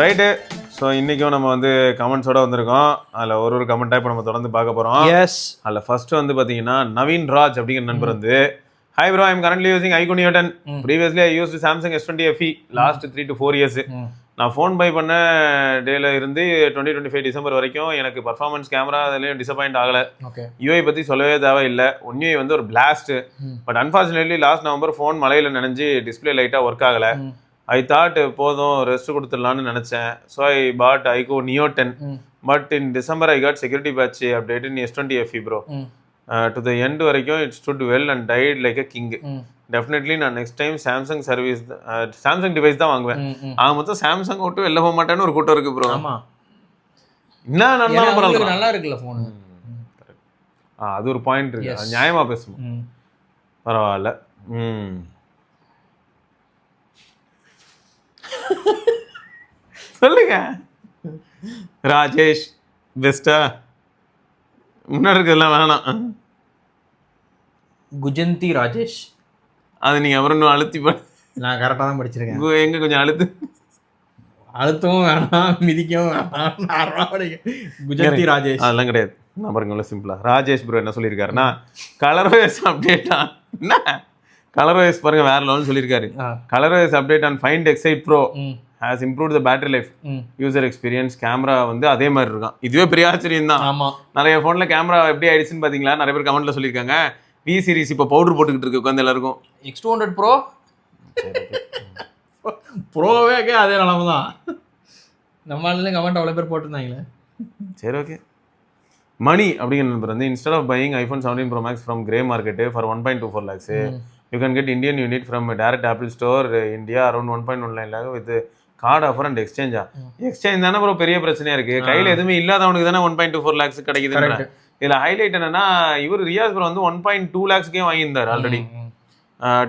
Right. So இன்றைக்கும் நம்ம வந்து கமெண்ட்ஸோடு வந்திருக்கோம். அதில் ஒரு கமெண்ட்டாக இப்போ நம்ம தொடர்ந்து பார்க்க போகிறோம். எஸ். அதில் ஃபஸ்ட்டு வந்து பார்த்தீங்கன்னா நவீன் ராஜ் அப்படிங்கிற நண்பர் வந்து, hi bro, I'm currently using icon Newton. Previously I use Samsung S20 FE last 3 to 4 years. நான் ஃபோன் பை பண்ண டேல இருந்து 2025 டிசம்பர் வரைக்கும் எனக்கு பர்ஃபார்மன்ஸ் கேமரா அதுலேயும் டிசப்பாயிண்ட் ஆகலை. யூஐ பற்றி சொல்லவே தேவையில்லை. ஒன்யூஐ வந்து ஒரு blast. But unfortunately last November phone மலையில் நினைஞ்சு டிஸ்பிளே லைட்டாக ஒர்க் ஆகலை. ஐ தாட் போதும் ரெஸ்ட் கொடுத்துடலான்னு நினச்சேன். So I bought iQOO Neo 10. But in December I got security patch update in S20 FE bro. To the end வரைக்கும் it stood well and tight like a king. Definitely நான் next time Samsung service Samsung device தான் வாங்குவேன். மொத்தம் Samsung விட்டு வெளில போக மாட்டேன்னு ஒரு கூட்டம் இருக்கு ப்ரோ. என்ன நல்லா இருக்குல்ல ஃபோன். அது ஒரு பாயிண்ட் இருக்கு. நியாயமா பேசணும். பரவாயில்ல. சொல்லுங்க ராஜேஷ். பெஸ்டா முன்னாடி இருக்கிறதுலாம் வேணாம். குஜந்தி ராஜேஷ். அது நீங்க அப்புறம் இன்னும் அழுத்தி நான் கரெக்டாக தான் படிச்சிருக்கேன். எங்க கொஞ்சம் அழுத்தவும் வேணாம், மிதிக்கவும் வேணாம். குஜந்தி ராஜேஷ் அதெல்லாம் கிடையாது. நான் பாருங்க சிம்பிளா ராஜேஷ் ப்ரோ என்ன சொல்லியிருக்காருன்னா, கலர்வேஸ் அப்டேட்டா என்ன கலர்வேஸ் பாருங்க வேற லெவல்னு சொல்லியிருக்காரு. Colourways update on Find X8 Pro has improved the battery life, user experience. Camera வந்து அதே மாதிரி இருக்கான். இதுவே பெரிய ஆச்சரியம் தான். நிறைய ஃபோன்ல கேமரா எப்படி ஆயிடுச்சுன்னு பாத்தீங்களா? நிறைய பேர் கமெண்ட்ல சொல்லியிருக்காங்க. V series இப்போ பவுடர் போட்டுக்கிட்டு இருக்கு உட்காந்து எல்லாருக்கும். X200 Pro ப்ரோவே அதே நிலமை தான். நம்மளால கமெண்ட் அவ்வளோ பேர் போட்டிருந்தாங்களே. சரி, ஓகே. மணி அப்படிங்கிற நம்பர் வந்து, instead of buying iPhone 17 Pro Max from grey market for 1.24 lakhs, you can get Indian unit from direct Apple store India around 1.19 lakh with card offer and எக்ஸ்சேஞ்சா. எக்ஸ்சேஞ்ச் தானே bro பெரிய பிரச்சனையா இருக்கு. கையில் எதுவுமே இல்லாதவனுக்கு தானே 1.24 lakhs கிடைக்குது. இதுல ஹைலைட் என்னன்னா, இவர் ரியாஸ் ப்ரோ வந்து 1.2 lakhs வாங்கியிருந்தார் ஆல்ரெடி.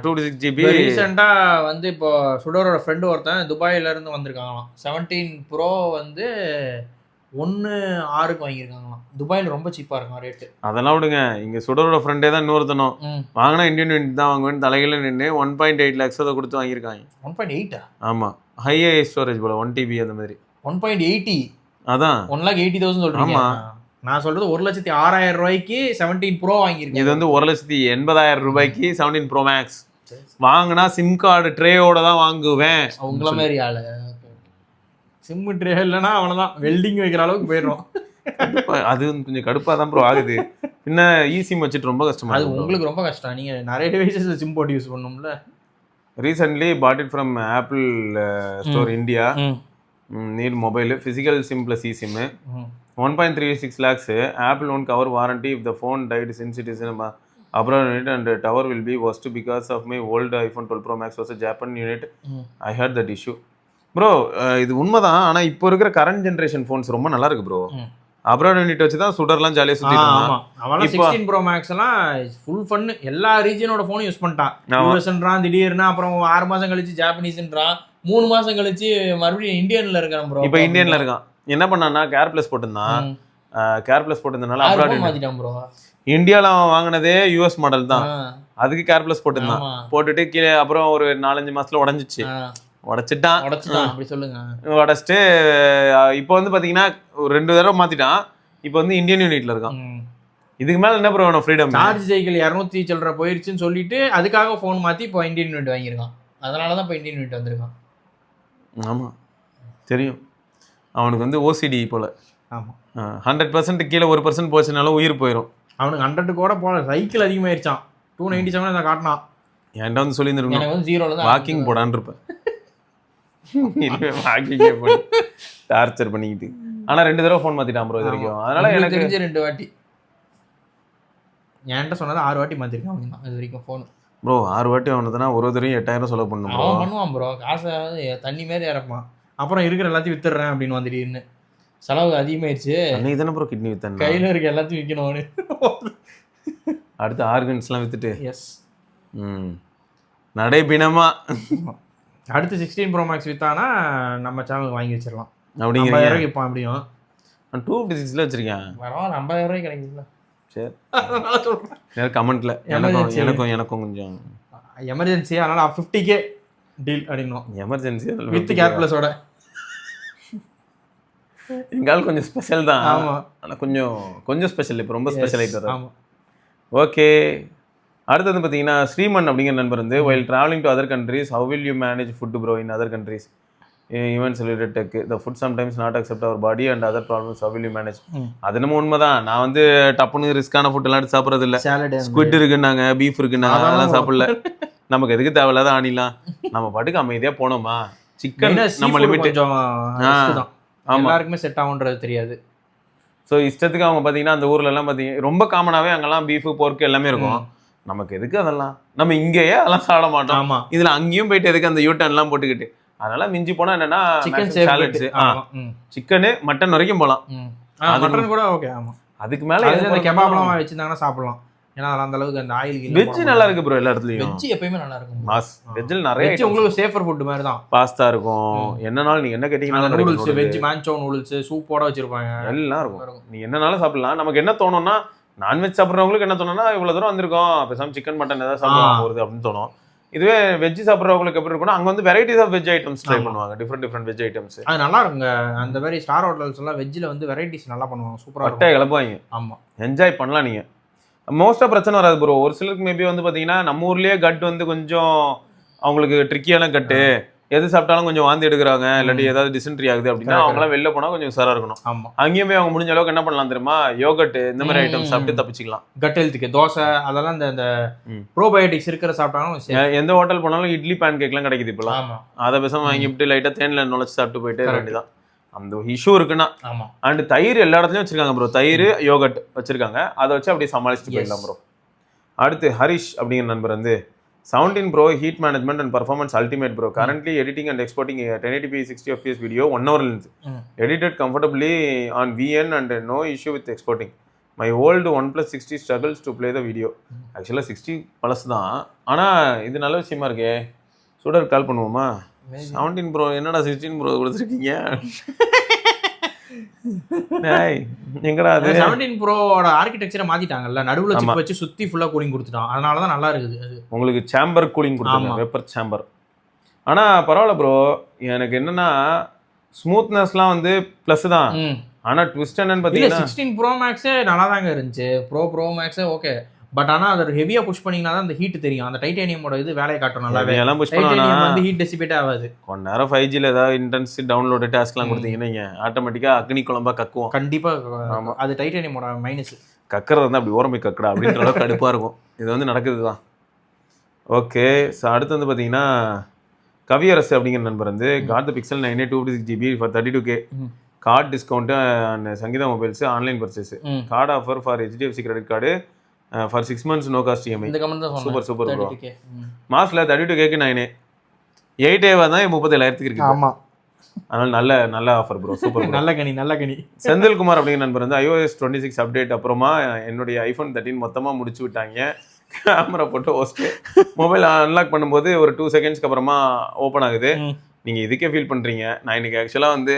256 GB. ரீசெண்டா வந்து இப்போ சுடரோட ஃப்ரெண்டு ஒருத்தன் துபாயில இருந்து வந்திருக்காங்களாம். 17 Pro வந்து 1.6 வாங்கியிருக்காங்களாம். துபாயில் ரொம்ப சீப்பா இருக்கும் ரேட்டு. அதெல்லாம் விடுங்க, இங்க சுடரோட ஃப்ரெண்டே தான் இன்னொருத்தனும் வாங்கினா இந்தியன் யூனிட் தான் வாங்குவேன்னு தலையில நின்று 1.8 lakhs அதை கொடுத்து வாங்கியிருக்காங்க. 1.8? ஆமா, ஹை ஸ்டோரேஜ் போல 1 TB அந்த மாதிரி. 1.80 அதான் 1,80,000 சொல்றீங்க. ஆமா, நான் சொல்றது 1,06,000 ரூபாய்க்கு 17 Pro வாங்கியிருக்கேன். இது வந்து 1,80,000 ரூபாய்க்கு 17 Pro Max வாங்கினா சிம் கார்டு ட்ரேயோட தான் வாங்குவேன். உங்கள மாதிரி ஆளு சிம் ட்ரே இல்லைன்னா அவ்வளோதான், வெல்டிங் வைக்கிற அளவுக்கு போயிடும். அது கொஞ்சம் கடுப்பாக தான் ப்ரோ ஆகுது. பின்ன சிம் வச்சுட்டு ரொம்ப கஷ்டமா. அது உங்களுக்கு ரொம்ப கஷ்டம். நீங்கள் நிறைய டிவைசஸில் சிம் போட்டு யூஸ் பண்ணணும்ல. Recently bought it from Apple Store India. Need mobile physical SIM plus eSIM 1.36 lakhs. Apple won't cover warranty if the phone died since it is in abroad unit and tower will be worst because of my old iPhone 12 Pro Max was a Japan unit. I heard that issue. Bro இது உண்மைதான். ஆனால் இப்போ இருக்கிற current generation phones ரொம்ப நல்லா இருக்கு bro. Abroad unit வச்சு தான் சுடர்லாம் ஜாலியாக சுற்றிட்டு இருந்தான். அவெல்லாம் 16 Pro Max எல்லாம் ஃபுல் ஃபன்னு. எல்லா ரீஜனோட ஃபோனும் யூஸ் பண்ணிட்டான். யூஎஸ்ன்றான் திடீர்னு, அப்புறம் 6 மாதம் கழிச்சு ஜாப்பனீஸ்ன்றான், 3 மாதம் கழிச்சு மறுபடியும் இந்தியன்ல இருக்கான் ப்ரோ. இப்போ இந்தியன்ல இருக்கான். என்ன பண்ணான்னா கேர் பிளஸ் போட்டிருந்தான். கேர் பிளஸ் போட்டிருந்தனால அப்ராட் மாத்திட்டான் ப்ரோ. இந்தியாவில் அவன் வாங்கினதே யூஎஸ் மாடல் தான். அதுக்கு கேர் பிளஸ் போட்டிருந்தான். போட்டுட்டு கீழே அப்புறம் ஒரு 4-5 மாசத்துல உடஞ்சிச்சு. உடைச்சிட்டான். அப்படி சொல்லுங்க. உடச்சிட்டு இப்போ வந்து பாத்தீங்கன்னா 2 தடவை மாத்திட்டான். இப்போ வந்து இந்தியன் யூனிட்ல இருக்கான். இதுக்கு மேல என்ன ப்ரோ வேணும்? ஃப்ரீடம். சார்ஜ் சைக்கிள் 200 சில்லற போயிருச்சுன்னு சொல்லிட்டு அதுக்காக ஃபோன் மாத்தி இப்போ இந்தியன் யூனிட் வாங்கியிருக்கான். அதனால தான் இப்போ இந்தியன் யூனிட் வந்திருக்கான். ஆமா, தெரியும். அவனுக்கு வந்து ஓசிடி போல. ஆமா, 100% கீழே 1% போச்சுனாலும் உயிர் போயிடும். அவனுக்கு 100 கூட போல. சைக்கிள் அதிகமாயிருச்சான். 297 தான் காட்டினான். என்கிட்ட வந்து சொல்லியிருந்துருக்கணும். எனக்கு வந்து 0ல தான் வாக்கிங் போடான்னு இருப்பேன். டார்ச்சர் பண்ணிக்கிட்டு. ஆனா 2 தடவை ஃபோன் மாத்திட்டான் ப்ரோ இது வரைக்கும். அதனால எனக்கு தெரிஞ்ச 2 வாட்டி. என்கிட்ட சொன்னது 6 வாட்டி மாத்திருக்கான் இது வரைக்கும் ஃபோன். ப்ரோ 6 வாட்டி அவனதுனா ஒரு தடவையும் 8,000 செலவு பண்ணணும். அவன் பண்ணுவான் ப்ரோ. காசை தண்ணி மாதிரி இறப்பான். அப்புறம் இருக்கிற எல்லாத்தையும் வித்துடுறேன் அப்படின்னு வந்துட்டீர்னு. செலவு அதிகமாயிருச்சு. அன்னைக்கு தானே ப்ரோ கிட்னி வித்தேன். கையில இருக்க எல்லாத்தையும் விற்கணும். அடுத்து ஆர்கன்ஸ்லாம் வித்துட்டு. எஸ், நடைபிணமா. அடுத்து 16 Pro Max வித்தானா நம்ம சேனலுக்கு வாங்கி வச்சிடலாம். அப்படிங்கிறீங்க. இப்போ அப்படியும் 256ல வச்சிருக்கேன். பரவாயில்ல, 50,000 ரூபாய்க்கு கிடைக்குதுல்ல. சரி அதனால சொல்றேன் கமெண்ட்ல Emergency. எனக்கும் கொஞ்சம் எமர்ஜென்சி, அதனால 50K டீல் அப்படின்னும் எமர்ஜென்சி வித் கேர் பிளஸோட. எங்கால் கொஞ்சம் ஸ்பெஷல் தான். ஆமா. ஆனால் கொஞ்சம் ஸ்பெஷல், இப்போ ரொம்ப ஸ்பெஷல் ஆகிட்டு. ஆமா. ஓகே, அடுத்தது பார்த்தீங்கன்னா ஸ்ரீமன் அப்படிங்கிற நண்பர் வந்து while traveling to other countries how will you manage food bro in other countries events related tech the food sometimes not accept our body and other problems how will you manage. அது நம்ம உண்மைதான். நான் வந்து டப்புன்னு ரிஸ்கான food எல்லாம் எடுத்து சாப்பிட்றது இல்லை. ஸ்குவிட் இருக்குன்னாங்க, பீஃப் இருக்குன்னாங்க, அதெல்லாம் சாப்பிடல. நமக்கு எதுக்கு தேவையில்லாத ஆணிலாம், நம்ம பாட்டுக்கு அமைதியா போனோமா. சிக்கன் நம்ம லிமிட் எல்லாருக்குமே செட் ஆகுன்றது தெரியாது. ஸோ இஷ்டத்துக்கு அவங்க பார்த்தீங்கன்னா அந்த ஊர்ல எல்லாம் பார்த்தீங்கன்னா ரொம்ப காமனாகவே அங்கெல்லாம் பீஃபு போர்க்கு எல்லாமே இருக்கும். நமக்கு எதுக்கு அதெல்லாம், நம்ம இங்கேயே அதெல்லாம் சாப்பிட மாட்டோம். ஆமா, இதுல அங்கேயும் போயிட்டு எதுக்கு அந்த யூட்டர்ன் எல்லாம் போட்டுக்கிட்டு. அதனால மிஞ்சி போனா என்னன்னா சிக்கன் சாலட்ஸ், சிக்கனு மட்டன் வரைக்கும் போகலாம். மட்டன் கூட ஓகே. ஆமா, அதுக்கு மேல அந்த கெபாப்லாம் வச்சிருந்தாங்கன்னா சாப்பிடலாம். ஏன்னா அந்த அளவுக்கு அந்த ஆயில் வெஜ் நல்லா இருக்கு ப்ரோ. எல்லா இடத்துலயும் வெஜ் எப்பயுமே நல்லா இருக்கும். மாஸ் வெஜ்ல நிறைய வெஜ் உங்களுக்கு சேஃபர் ஃபுட் மாதிரி தான். பாஸ்தா இருக்கும், என்னனாலும் நீங்க என்ன கேட்டீங்கன்னா நூடுல்ஸ், வெஜ் மான்ச்சோ நூடுல்ஸ் சூப்போட வச்சிருப்பாங்க, எல்லாம் இருக்கும். நீ என்னனாலும் சாப்பிடலாம். நமக்கு என்ன தோணும்னா நான்வெஜ் சாப்பிட்றவங்களுக்கு என்ன தோணும்னா இவ்வளவு தூரம் வந்திருக்கோம், பேசாம சிக்கன் மட்டன் ஏதாவது சாப்பிடலாம் போகுது அப்படின்னு தோணும். இதுவே வெஜ் சாப்பிட்றவங்களுக்கு எப்படி இருக்கும்னா அங்க வந்து varieties of veg items try பண்ணுவாங்க. டிஃப்ரெண்ட் வெஜ் ஐட்டம்ஸ் அது நல்லா இருக்குங்க. அந்த மாதிரி ஸ்டார் ஹோட்டல்ஸ் எல்லாம் வெஜ்ல வந்து வெரைட்டிஸ் நல்லா பண்ணுவாங்க, சூப்பரா பட்டை கிளப்புவாங்க. ஆமா, என்ஜாய் பண்ணலாம். நீங்க மோஸ்டா பிரச்சனை வராது ப்ரோ. ஒரு சிலருக்கு மேபி வந்து பாத்தீங்கன்னா நம்ம ஊர்லயே கட் வந்து கொஞ்சம் அவங்களுக்கு ட்ரிக்கியான கட்டு, எது சாப்பிட்டாலும் கொஞ்சம் வாந்தி எடுக்கிறாங்க, இல்லாட்டி ஏதாவது டிசென்ட்ரி ஆகுது அப்படின்னா அவங்களாம் வெளில போனா கொஞ்சம் உஷாரா இருக்கணும். ஆமா, அங்கேயும் போய் அவங்க முடிஞ்ச அளவுக்கு என்ன பண்ணலாம் தெரியுமா, யோகட் இந்த மாதிரி ஐட்டம் சாப்பிட்டு தப்பிச்சுக்கலாம். கட் ஹெல்த்துக்கு தோசை அதெல்லாம் இந்த ப்ரோபயோட்டிக்ஸ் இருக்கிற சாப்பிட்டாலும். எந்த ஹோட்டல் போனாலும் இட்லி பேன் கேக் எல்லாம் கிடைக்குது இப்பெல்லாம். அதை பேசாம வாங்கிட்டு லைட்டா தேன்ல நுழைச்சு சாப்பிட்டு போயிட்டு வேண்டியதான். அந்த இஷ்யூ இருக்குன்னா. அண்ட் தயிர் எல்லா இடத்துலயும் வச்சிருக்காங்க ப்ரோ. தயிர் யோகட் வச்சிருக்காங்க, அதை வச்சு அப்படியே சமாளிச்சுட்டு போயிடலாம் ப்ரோ. அடுத்து ஹரிஷ் அப்படிங்கிற நண்பர் வந்து 17 Pro heat management and performance ultimate bro. Currently editing and exporting a 1080p 60 fps video 1 hour length. Edited comfortably on VN and no issue with exporting. My old OnePlus 60 struggles to play the video. Actually 60 plus தான். ஆனா இது நல்ல விஷயமா இருக்கே. சுடர் கால் பண்ணுவோமா? 17 Pro என்னடா 16 Pro கொடுத்துருக்கீங்க? எங்கடா அது 17 Proவோட ஆர்க்கிடெக்சரை மாத்திட்டாங்கல்ல, நடுவுல சிப் வச்சு சுத்தி ஃபுல்லா கூலிங் கொடுத்துட்டான். அதனால தான் நல்லா இருக்குது. அது உங்களுக்கு சேம்பர் கூலிங் கொடுத்தாங்க, வேப்பர் சேம்பர். ஆனா பரவாயில்ல ப்ரோ. எனக்கு என்னன்னா ஸ்மூத்னஸ்லாம் வந்து ப்ளஸ் தான். ஆனா ட்விஸ்ட் என்னன்னு பாத்தீங்கன்னா 16 Pro Max நல்லா தாங்க இருந்துச்சு. Pro Max okay. பட் ஆனா அது ஹெவியா புஷ் பண்ணீங்கன்னா தான் அந்த ஹீட் தெரியும். அந்த டைட்டானியமோட இது வேலையை காட்டும் நல்லாவே. எல்லாம் புஷ் பண்ணா வந்து ஹீட் டெசிபேட் ஆகாது. கொஞ்ச நேரம் 5G ல ஏதாவது இன்டென்சிவ் டவுன்லோட் டாஸ்க்லாம் கொடுத்தீங்கன்னா நீங்க ஆட்டோமேட்டிக்கா அக்னி குழம்பா கக்குவோம். கண்டிப்பா அது டைட்டானியமோட மைனஸ். கக்கறது வந்து அப்படி ஓரம்பி கக்கடா அப்படின்ற அளவுக்கு கடுப்பா இருக்கும். இது வந்து நடக்குதுதான். ஓகே, ஸோ அடுத்து வந்து பார்த்தீங்கன்னா கவியரசு அப்படிங்கிற நண்பர் வந்து got the Pixel 9826GB for 32K card discount and Sangeetha mobiles online purchase card offer for HDFC credit card for 6 months no cost EMI. Super super bro. மாஸ்ல 32K 8A தான் 37,000 இருக்கு. ஆமா, அதனால நல்ல ஆஃபர் ப்ரோ. சூப்பர், நல்ல கனி. செந்தில்குமார் அப்படிங்கிற நண்பர் வந்து iOS 26 அப்டேட் அப்புறமா என்னுடைய iPhone 13 மொத்தமா முடிச்சு விட்டாங்க. கேமரா போட்டு ஹோஸ்ட்டு மொபைல் அன்லாக் பண்ணும்போது ஒரு 2 செகண்ட்ஸ்க்கு அப்புறமா ஓப்பன் ஆகுது. நீங்கள் இதுக்கே ஃபீல் பண்ணுறீங்க. நான் இன்னைக்கு ஆக்சுவலாக வந்து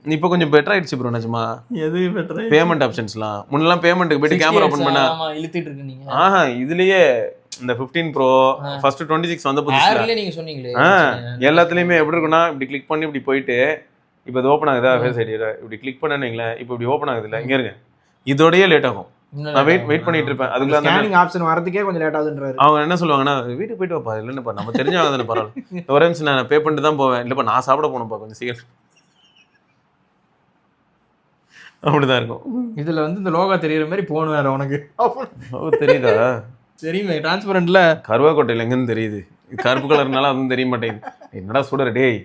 இப்போ கொஞ்சம் பெட்டர் ஆயிடுச்சு ப்ரோ. நிஜமா எது பெட்டர்? பேமெண்ட் ஆப்ஷன்ஸ்லாம் முன்னெல்லாம் பேமெண்ட்டுக்கு போயிட்டு கேமரா ஓப்பன் பண்ணா இழுத்துட்டு இருக்கு நீங்க. இதுலயே இந்த 15 Pro ஃபர்ஸ்ட் 26 வந்த புதுசுல நீங்க சொன்னீங்களே எல்லாத்துலயுமே எப்படி இருக்குன்னா இப்படி கிளிக் பண்ணி இப்படி போயிட்டு இப்போ இது ஓப்பன் ஆகுதா ஃபேஸ் ஐடி இப்படி கிளிக் பண்ணீங்களா இப்போ இப்படி ஓப்பன் ஆகுது இல்லை. இங்க இருங்க, இதோடய லேட் ஆகும். நான் வெயிட் பண்ணிட்டு இருப்பேன். அதுக்குள்ள ஸ்கேனிங் ஆப்ஷன் வரதுக்கே கொஞ்சம் லேட் ஆகுதுன்றாரு. அவங்க என்ன சொல்லுவாங்கன்னா வீட்டுக்கு போயிட்டு வாப்பா, இல்லைன்னுப்பா நம்ம தெரிஞ்சவங்க தானே பரவாயில்ல, ஒரே நிமிஷம் நான் பே பண்ணிட்டு தான் போவேன், இல்லைப்பா நான் சாப்பிட போகணும்ப்பா கொஞ்சம் சீக்கிரம். அப்படிதான் இருக்கும். இதுல வந்து இந்த லோகோ தெரியற மாதிரி போன் வேற உனக்கு தெரியுதா? தெரியுமே, டிரான்ஸ்பரண்ட்ல கருவாக்கோட்டையில எங்கன்னு தெரியுது. கருப்பு கலர்னால அதுவும் தெரிய மாட்டேங்குது. என்னடா சுடர் டேய்,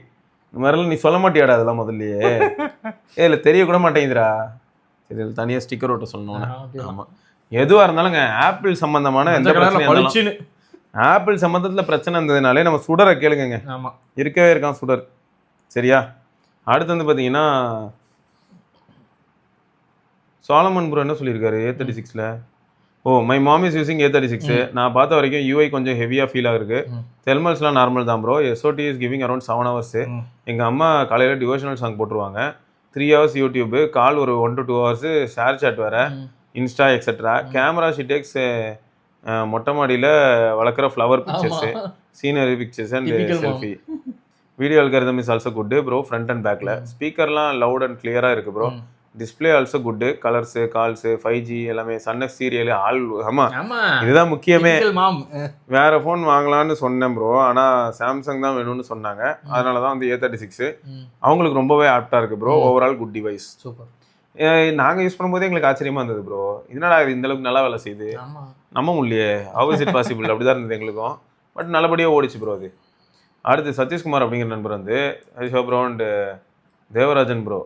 இந்த மாதிரிலாம் நீ சொல்ல மாட்டியாடா அதெல்லாம் முதல்லயே? இல்லை தெரிய கூட மாட்டேங்குதுடா. சரி தனியாக ஸ்டிக்கர் ஓட்ட சொல்லணும். ஆமாம், எதுவாக இருந்தாலுங்க ஆப்பிள் சம்பந்தமான எந்த பிரச்சனையும் ஆப்பிள் சம்பந்தத்தில் பிரச்சனை இருந்ததுனாலே நம்ம சுடரை கேளுங்க. ஆமாம், இருக்கவே இருக்கான் சுடர். சரியா? அடுத்து வந்து பார்த்தீங்கன்னா சாலமன் ப்ரோ என்ன சொல்லியிருக்காரு A36ல, my mom is using A36. நான் பார்த்த வரைக்கும் UI கொஞ்சம் ஹெவியாக ஃபீல் ஆகுது. தெர்மல்ஸ்லாம் நார்மல் தான் bro. SOT is giving around 7 hours. எங்கள் அம்மா காலையில் டிவோஷனல் சாங் போட்டுருவாங்க. 3 hours யூடியூப், கால் ஒரு 1 to 2 hours ஷேர் சாட் வேறு. Insta etcetera. Camera she takes மொட்டை மாடியில் வளர்க்குற flower pictures, scenery pictures and selfie. Video algorithm is also good bro, front and பேக்கில். ஸ்பீக்கர்லாம் லவுட் அண்ட் கிளியராக இருக்குது bro. Display also good, colours, calls, 5G எல்லாமே, சன்னஸ் serial all. ஆமாம், இதுதான் முக்கியமே. வேற ஃபோன் வாங்கலான்னு சொன்னேன் ப்ரோ, ஆனால் சாம்சங் தான் வேணும்னு சொன்னாங்க. அதனால தான் வந்து A36 அவங்களுக்கு ரொம்பவே ஆப்டாக இருக்குது bro. Overall good device. Super. நாங்கள் யூஸ் பண்ணும்போதே எங்களுக்கு ஆச்சரியமா இருந்தது ப்ரோ. இதனால இது இந்த அளவுக்கு நல்லா வேலை செய்யுது, நம்ப முடியலையே, ஹவ் இஸ் இட் பாசிபிள் அப்படி தான் இருந்தது எங்களுக்கும். பட் நல்லபடியாக ஓடிச்சு ப்ரோ அது. அடுத்து சதீஷ்குமார் அப்படிங்கிற நண்பர் வந்து ஹைஷோ ப்ரோ அண்ட் தேவராஜன் ப்ரோ.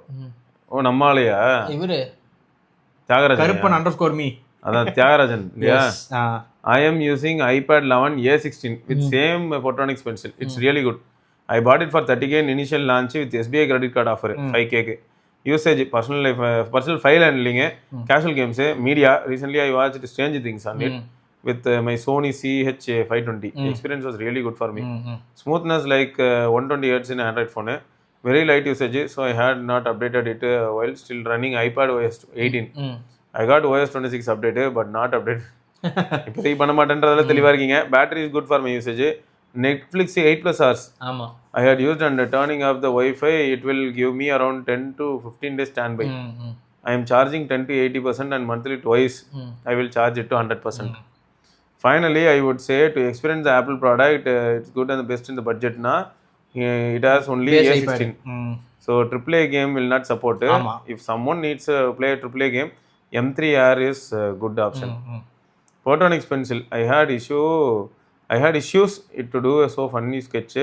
ஓ நம்மளையா இவரு தியாகராஜன் கருப்பன் அண்டர்ஸ்கோர் மீ, அதான் தியாகராஜன் இல்லையா? I am using iPad 11 A16 with same photonics pencil. It's really good. I bought it for 30K in initial launch with SBI credit card offer 5K. Usage, personal life, personal file handling, casual games, media. Recently I watched Stranger Things on it with my Sony CH520. Experience was really good for me. Smoothness like 120 Hz in Android phone. Very light usage, so I had not updated it while still running iPad OS 18. I got OS 26 updated but not updated. இப்போதைக்கு பண்ண மாட்டேன்றதுல தெளிவாக இருக்கீங்க. Battery is good for my usage. Netflix 8+ hours. ஆமாம். I had used and turning off the Wi-Fi, it will give me around 10 to 15 days standby. I am charging 10 to 80% and monthly twice. I will charge it to 100%. Finally, I would say to experience the Apple product, it's good and the best in the budget. It has only A16. So AAA game will not support. If someone needs to play a AAA game, M3R is a good option. Photonics pencil, I had issues it to do a so funny sketch.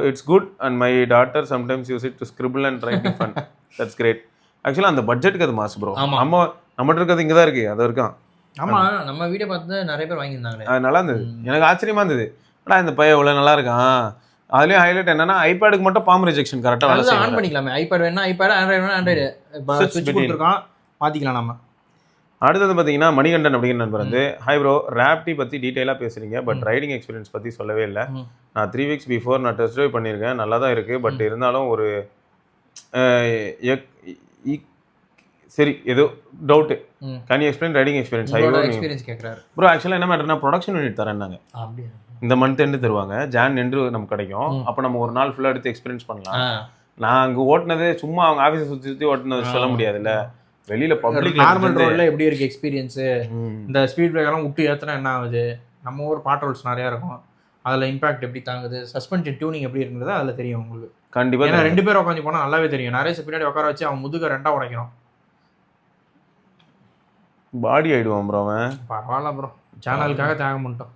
It's good and my daughter sometimes use it to scribble and write in fun. That's great. Actually அந்த பட்ஜெட்டுக்கு அது மாசு bro. நம்மகிட்ட இருக்கிறது இங்கே தான் இருக்குது, அது இருக்கான். ஆமாம், நம்ம வீடியோ பார்த்து நிறைய பேர் வாங்கியிருந்தாங்களே, அது நல்லா இருந்தது. எனக்கு ஆச்சரியமா இருந்தது, ஆனால் இந்த பையன் இவ்வளோ நல்லா இருக்கான். அதுலேயும் ஹைலைட் என்னன்னா ஐபேடுக்கு மட்டும் பாம் ரிஜெக்ஷன் கரெக்டாக வேலை செய்யும். ஆன் பண்ணிக்கலாமே, ஐபேட் வேணா ஐபேட், ஆண்ட்ராய்டு வேணா ஆண்ட்ராய்டு, ஸ்விட்ச் கொடுத்துருக்கான், மாற்றிக்கலாம் நம்ம. அடுத்தது பார்த்தீங்கன்னா மணிகண்டன் அப்படிங்கிற நண்பர் வந்து ஹை ப்ரோ, ரேப்டி பற்றி டீட்டெயிலாக பேசுகிறீங்க பட் ரைடிங் எக்ஸ்பீரியன்ஸ் பற்றி சொல்லவே இல்லை. நான் 3 weeks பிஃபோர் நான் டெஸ்ட் ட்ரைவ் பண்ணியிருக்கேன், நல்லா தான் இருக்குது. பட் இருந்தாலும் ஒரு சரி ஏதோ doubt. Can you explain riding experience கேட்குறாரு ப்ரோ. ஆக்சுவலாக என்ன மேட்டர்னா ப்ரொடக்ஷன் யூனிட் தரேன்னாங்க. இந்த மந்த் எண்டு தருவாங்க, ஜான் எண்டு நமக்கு கிடைக்கும். அப்போ நம்ம ஒரு நாள் ஃபுல்லாக எடுத்து எக்ஸ்பீரியன்ஸ் பண்ணலாம். நான் அங்கே ஓட்டினதே சும்மா அவங்க ஆஃபீஸை சுற்றி சுற்றி ஓட்டினது சொல்ல முடியாதுல்ல. வெளியில பப்ளிக் நார்மல் ரோட்ல எப்படி இருக்கு எக்ஸ்பீரியன்ஸ், இந்த ஸ்பீட் பிரேக்கர்லாம் விட்டு ஏற்றினா என்ன ஆகுது, நம்ம ஊர் பாட் ரோல்ஸ் நிறையா இருக்கும், அதில் இம்பாக்ட் எப்படி தாங்குது, சஸ்பென்ஷன் டியூனிங் எப்படி இருக்குறது அதில் தெரியும் உங்களுக்கு கண்டிப்பாக. ஏன்னா 2 பேர் உட்காந்து போனால் நல்லாவே தெரியும். நிறைய பின்னாடி உட்கார வச்சு அவன் முதுக 2 உடைக்கிறோம், பாடி ஆயிடுவான் ப்ரோ. அவன் பரவாயில்ல ப்ரோ, சேனலுக்காக தியாகம் பண்ணிட்டோம்.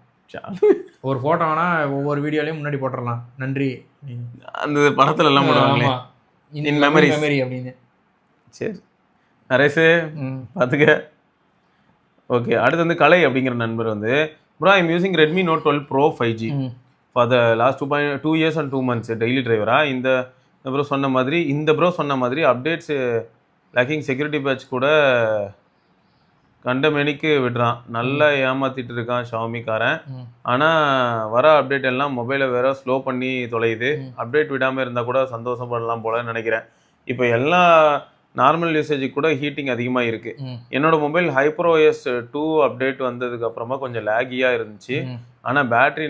ஒரு ஃபோட்டோ வேணா ஒவ்வொரு வீடியோலையும் முன்னாடி போட்டுடலாம், நன்றி அந்த படத்துல எல்லாம் போடுவாங்களே இன் மெமரி அப்படின்னு. சரி நரேஷ் பார்த்துக்க. ஓகே, அடுத்து வந்து கலை அப்படிங்கிற நண்பர் வந்து bro, I am using Redmi Note 12 Pro 5G for the last 2 years and 2 months daily டிரைவராக. இந்த ப்ரோ சொன்ன மாதிரி அப்டேட்ஸ் லேக்கிங் செக்யூரிட்டி பேட்ச் கூட கண்டமேனிக்கு விடுறான், நல்லா ஏமாத்திட்டு இருக்கான் ஷாமிக்காரன். ஆனால் வர அப்டேட் எல்லாம் மொபைலை வேற ஸ்லோ பண்ணி தொலையுது. அப்டேட் விடாமல் இருந்தால் கூட சந்தோஷப்படலாம் போல நினைக்கிறேன். இப்போ எல்லா நார்மல் யூசேஜுக்கு கூட ஹீட்டிங் அதிகமாக இருக்குது. என்னோட மொபைல் HyperOS 2 அப்டேட் வந்ததுக்கு அப்புறமா கொஞ்சம் லேகியாக இருந்துச்சு. ஆனால் பேட்ரி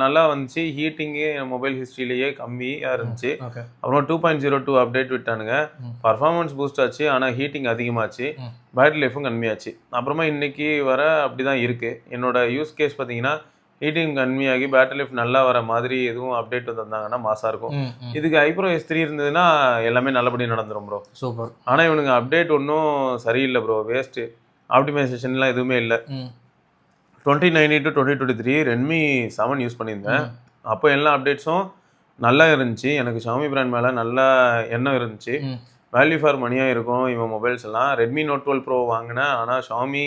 நல்லா வந்துச்சு. ஹீட்டிங்கு மொபைல் ஹிஸ்ட்ரியிலேயே கம்மியாக இருந்துச்சு. அப்புறம் 2.02 அப்டேட் விட்டானுங்க, பர்ஃபார்மன்ஸ் பூஸ்ட் ஆச்சு. ஆனால் ஹீட்டிங் அதிகமாச்சு, பேட்டரி லைஃபும் கம்மியாச்சு. அப்புறமா இன்னைக்கு வர அப்படி தான் இருக்குது. என்னோட யூஸ் கேஸ் பார்த்தீங்கன்னா ஹீட்டிங் கம்மியாகி பேட்டரி லைஃப் நல்லா வர மாதிரி எதுவும் அப்டேட் வந்திருந்தாங்கன்னா மாசாக இருக்கும். இதுக்கு HyperOS 3 இருந்ததுன்னா எல்லாமே நல்லபடியாக நடந்துடும் ப்ரோ. சூப்பர். ஆனால் இவனுங்க அப்டேட் ஒன்றும் சரியில்லை ப்ரோ, வேஸ்ட்டு. ஆப்டிமைசேஷன்லாம் எதுவுமே இல்லை. 2019 to 2023 ரெட்மி 7 யூஸ் பண்ணியிருந்தேன். அப்போ எல்லா அப்டேட்ஸும் நல்லா இருந்துச்சு. எனக்கு ஷாமி பிராண்ட் மேலே நல்லா எண்ணம் இருந்துச்சு. வேல்யூ ஃபார் மணியாக இருக்கும் இவன் மொபைல்ஸ் எல்லாம். ரெட்மி நோட் 12 ப்ரோ வாங்கினேன், ஆனால் ஷாமி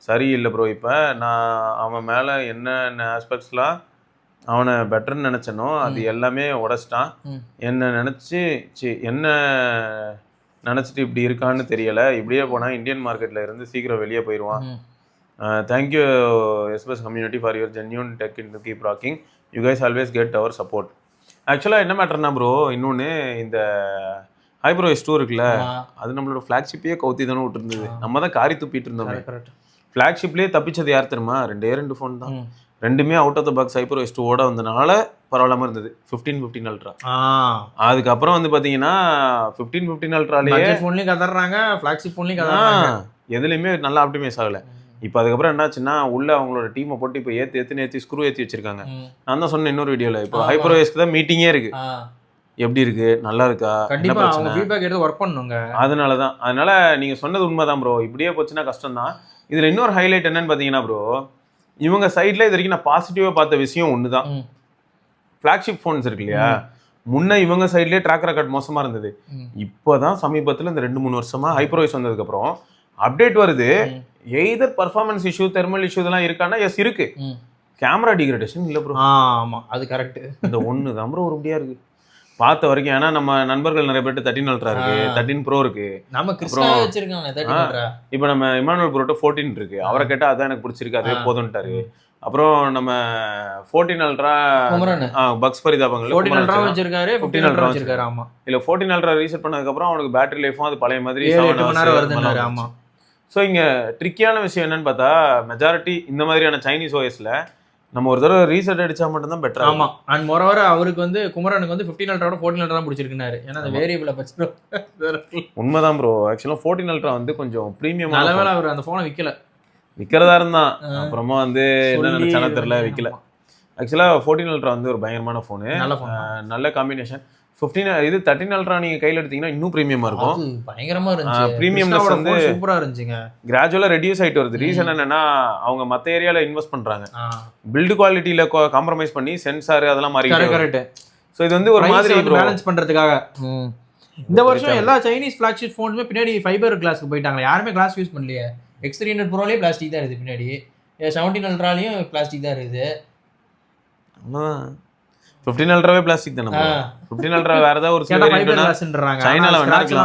சரியில்லை ப்ரோ. இப்போ நான் அவன் மேலே என்னென்ன ஆஸ்பெக்ட்ஸ்லாம் அவனை பெட்டர்னு நினச்சனோ அது எல்லாமே உடச்சிட்டான். என்ன நினச்சிட்டு இப்படி இருக்கான்னு தெரியலை. இப்படியே போனால் இந்தியன் மார்க்கெட்டில் இருந்து சீக்கிரம் வெளியே போயிடுவான். தேங்க்யூ எஸ்பெஸ் community for your genuine tech in keep rocking. You guys always get our support. ஆக்சுவலாக என்ன மேட்டர்னா ப்ரோ, இன்னொன்று இந்த ஹைப்ரோ S2 இருக்குல்ல, ஆமா. அது நம்மளோட ஃபிளாக்ஷிப்பையே கவுத்தி தானே விட்டுருந்தது. நம்ம தான் காரி துப்பிட்டு இருந்தோமே. கரெக்ட். ஃபிளாக்ஷிப்லேயே தப்பிச்சது யார் தெரியுமா? 2 ஃபோன் தான். ரெண்டுமே அவுட் ஆஃப் த பாக்ஸ் ஹைப்ரோ S2 ஓட வந்தனால பரவாயில்லாம இருந்தது. 15 அல்ட்ரா. அதுக்கப்புறம் வந்து பாத்தீங்கன்னா 15 அல்ட்ராலேயே பட்ஜெட் ஃபோன்லயும் கதறாங்க, ஃபிளாக்ஷிப் ஃபோன்லயும் கதறாங்க. எதுலையுமே நல்லா ஆப்டிமைஸ் ஆகல. இப்போ அதுக்கப்புறம் என்னாச்சுன்னா உள்ள அவங்களோட டீமை போட்டு இப்போ ஏற்றி ஸ்க்ரூ ஏற்றி வச்சிருக்காங்க. நான் தான் சொன்னேன் இன்னொரு வீடியோல, இப்போ ஹைப்ரோ S தான் மீட்டிங்கே இருக்கு. எப்படி இருக்கு, நல்லா இருக்கா, கண்டிப்பா அவங்க ஃபீட்பேக் எடுத்து ஒர்க் பண்ணுங்க. அதனால நீங்க சொன்னது உண்மைதான் ப்ரோ. இப்படியே போச்சுன்னா கஷ்டம் தான். இதுல இன்னொரு ஹைலைட் என்னன்னு பாத்தீங்கன்னா ப்ரோ, இவங்க சைட்ல இது வரைக்கும் நான் பாசிட்டிவா பார்த்த விஷயம் ஒண்ணுதான். ஃபிளாக்ஷிப் போன்ஸ் இருக்கு இல்லையா, முன்ன இவங்க சைட்லயே ட்ராக் ரெக்கார்ட் மோசமா இருந்தது. இப்போதான் சமீபத்துல இந்த 2-3 வருஷமா ஹைப்ரோஸ் வந்ததுக்கு அப்புறம் அப்டேட் வருது. Either performance issue, thermal issue இதெல்லாம் இருக்கானா? எஸ் இருக்கு. கேமரா டிகிரேடேஷன் இல்ல ப்ரோ. ஆமா, அது கரெக்ட். இந்த ஒண்ணு தான் ப்ரோ உருப்படியா இருக்கு பார்த்த வரைக்கும். ஏன்னா நம்ம நண்பர்கள் நிறைய பேர் 13 அல்ட்ரா இருக்கு, 13 ப்ரோ இருக்கு, நம்ம கிறிஸ்டா வச்சிருக்காங்க 13 அல்ட்ரா. இப்போ நம்ம இமானுவல் ப்ரோட்ட 14 இருக்கு. அவரை கேட்டா அதான் எனக்கு பிடிச்சிருக்கு, அதே போதும்ட்டாரு. அப்புறம் நம்ம 14 அல்ட்ரா பக்ஸ் பரிதாபங்கள் 14 அல்ட்ரா வச்சிருக்காரு, 15 அல்ட்ரா வச்சிருக்காரு. ஆமா, இல்ல 14 அல்ட்ரா ரீசெட் பண்ணதுக்கு அப்புறம் அவனுக்கு பேட்டரி லைஃபும் அது பழைய மாதிரி 7 மணி நேரம் வருதுன்னாரு. ஆமா. ஸோ இங்க ட்ரிக்கியான விஷயம் என்னன்னு பார்த்தா, மெஜாரிட்டி இந்த மாதிரியான சைனீஸ் ஓஎஸ்ல நம்ம ஒரு தடவை ரீசெட் அடிச்சா மட்டும் தான் பெட்டர். ஆமா. அண்ட் மோரோவர் அவருக்கு வந்து குமரனுக்கு வந்து 15 அல்ட்ராவோட 14 அல்ட்ரா பிடிச்சிருக்குனாரு. ஏன்னா அந்த வேரியபிளை பத்தி உண்மைதான் ப்ரோ. ஆக்சுவலா 14 அல்ட்ரா வந்து கொஞ்சம் பிரீமியம். நல்லவேளை அவர் அந்த போனை விற்கிறதா இருந்தான். அப்புறமா வந்து என்ன நினைச்சானே தெரியல, விற்கல. ஆக்சுவலா 14 அல்ட்ரா வந்து ஒரு பயங்கரமான போனு, நல்ல காம்பினேஷன். 13 அல்ட்ரா நீங்க கையில எடுத்தீங்கன்னா இன்னும் பிரீமியமா இருக்கும். பயங்கரமா இருந்துச்சு. பிரீமியம்னஸ் வந்து சூப்பரா இருந்துச்சுங்க. கிராஜுவலா ரெடியூஸ் ஆயிட்டு வருது. ரீசன் என்னன்னா அவங்க மத்த ஏரியால இன்வெஸ்ட் பண்றாங்க. பில்ட் குவாலிட்டில காம்ப்ரமைஸ் பண்ணி சென்சார் அதெல்லாம் மாறிக்கிட்டு. கரெக்ட். சோ இது வந்து ஒரு மாதிரி பேலன்ஸ் பண்றதுக்காக இந்த வருஷம் எல்லா சைனீஸ் ஃபிளாக்ஷிப் போன்ஸுமே பின்னாடி ஃபைபர் கிளாஸ்க்கு போயிட்டாங்க. யாருமே கிளாஸ் யூஸ் பண்ணலையே. X300 ப்ரோலயே பிளாஸ்டிக் தான் இருக்குது பின்னாடி. 17 அல்ட்ராலயும் பிளாஸ்டிக் தான் இருக்குது. 15 அல்ட்ராவே பிளாஸ்டிக் தானே. 15 அல்ட்ரா வேற ஏதாவது ஒரு சைனால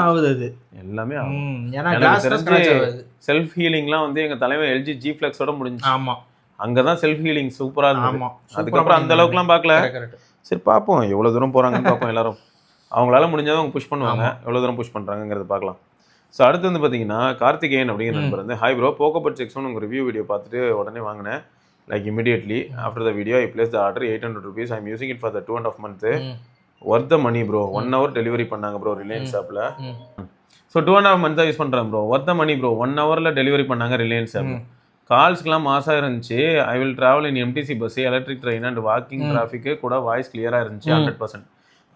ஆகுது. அது எல்லாமே ஏன்னா கிளாஸ் ஸ்கிராட்ச் ஆகுது. செல்ஃப் ஹீலிங்லாம் வந்து எங்க தலைவர் LG G Flexோட முடிஞ்சுச்சு. ஆமா, அங்கதான் செல்ஃப் ஹீலிங் சூப்பரா இருந்துச்சு. அதுக்கப்புறம் அந்த அளவுக்குலாம் பார்க்கல. சரி பார்ப்போம் எவ்வளவு தூரம் போறாங்கன்னு பார்ப்போம். எல்லாரும் அவங்களால முடிஞ்சாதான் அவங்க புஷ் பண்ணுவாங்க. எவ்வளவு தூரம் புஷ் பண்றாங்கிறத பார்க்கலாம். ஸோ அடுத்து வந்து பார்த்தீங்கன்னா கார்த்திகேயன் அப்படிங்கிற நண்பர் வந்து, hi bro, Poco puts X1 உங்கள் ரிவ்யூ வீடியோ பார்த்துட்டு உடனே வாங்கினேன். Like immediately after the video I placed the order ₹800. I am using it for the 2.5 months. Worth the money bro. 1 hour delivery பண்ணாங்க ப்ரோ ரிலையன்ஸ் ஆப்பில். So 2.5 months use பண்ணுறேன் bro. Worth the money bro. 1 hourல delivery பண்ணாங்க Reliance app. கால்ஸ்க்குலாம் மாசாக இருந்துச்சு. I will travel in MTC bus, electric train and walking டிராஃபிக்கு கூட வாய்ஸ் கிளியராக இருந்துச்சு 100%.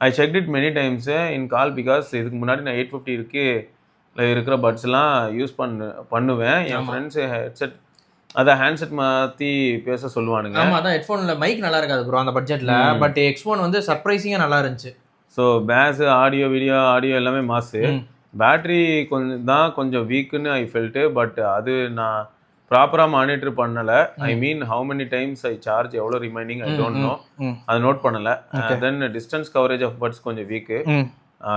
I check it many times in call because இதுக்கு முன்னாடி நான் 850 இருக்கிற பட்ஸ்லாம் யூஸ் பண்ணுவேன். என் ஃப்ரெண்ட்ஸ் ஹெட்செட் அதான் ஹேண்ட்செட் மாற்றி பேச சொல்லுவானுங்க. ஆமாம், அதான் ஹெட்ஃபோனில் மைக் நல்லா இருக்காது ப்ரோ அந்த பட்ஜெட்டில். பட் X1 வந்து சர்ப்ரைசிங்காக நல்லா இருந்துச்சு. ஸோ பேஸ் ஆடியோ எல்லாமே மாசு. பேட்ரி கொஞ்சம் வீக்குன்னு ஐ ஃபெல்ட்டு. பட் அது நான் ப்ராப்பராக மானிட்டர் பண்ணலை. I mean how many times I charge, எவ்வளோ ரிமைனிங் ஐ டோன்ட் நோ, அதை நோட் பண்ணலை. Then distance coverage of buds கொஞ்சம் weak.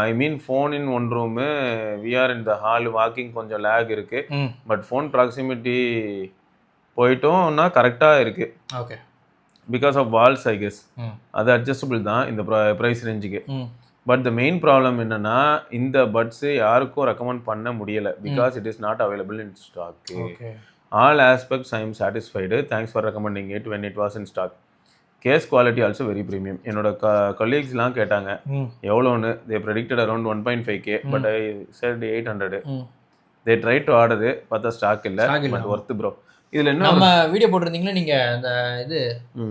I mean phone in one room, we are in the hall, walking கொஞ்சம் lag இருக்கு. But phone proximity போயிட்டோம்னா கரெக்டாக இருக்கு. Okay, because of walls I guess. அது adjustable தான் இந்த ப்ரைஸ் ரேஞ்சுக்கு. பட் த மெயின் ப்ராப்ளம் என்னன்னா இந்த பட்ஸ் யாருக்கும் ரெக்கமெண்ட் பண்ண முடியல. Because it is not available in stock. All aspects I am satisfied. Thanks for recommending it when it was in stock. Case quality also very premium. என்னோட கலீக்ஸ்லாம் கேட்டாங்க எவ்வளோன்னு. They predicted around 1.5K. But I said 800. They try to order, பார்த்தா stock இல்லை. But worth bro. இதுல என்ன நம்ம video போட்டிருந்தீங்களா நீங்க, அந்த இது